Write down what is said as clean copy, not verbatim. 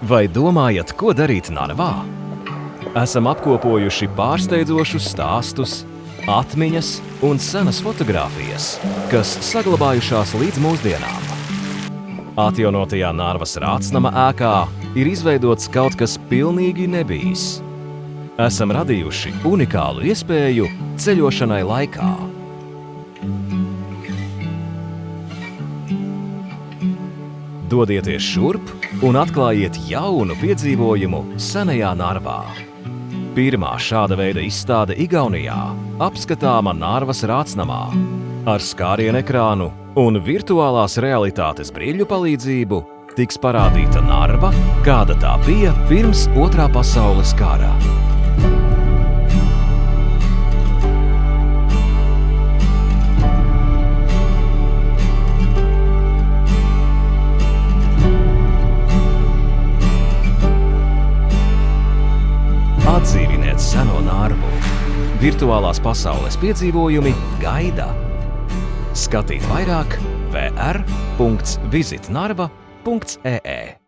Vai domājat, ko darīt Narvā? Esam apkopojuši pārsteidzošus stāstus, atmiņas un senas fotogrāfijas, kas saglabājušās līdz mūsdienām. Atjaunotajā Narvas Rātsnama ēkā ir izveidots kaut kas pilnīgi nebijis. Esam radījuši unikālu iespēju ceļošanai laikā. Dodieties šurp un atklājiet jaunu piedzīvojumu senajā Narvā. Pirmā šāda veida izstāde Igaunijā apskatāma Narvas Rātsnamā. Ar skārienu ekrānu un virtuālās realitātes brīļu palīdzību tiks parādīta Narva, kāda tā bija pirms Otrā pasaules kara. Atdzīviniet seno Narvu. Virtuālās pasaules piedzīvojumi gaida. Skatīt vairāk vr.visitnarva.ee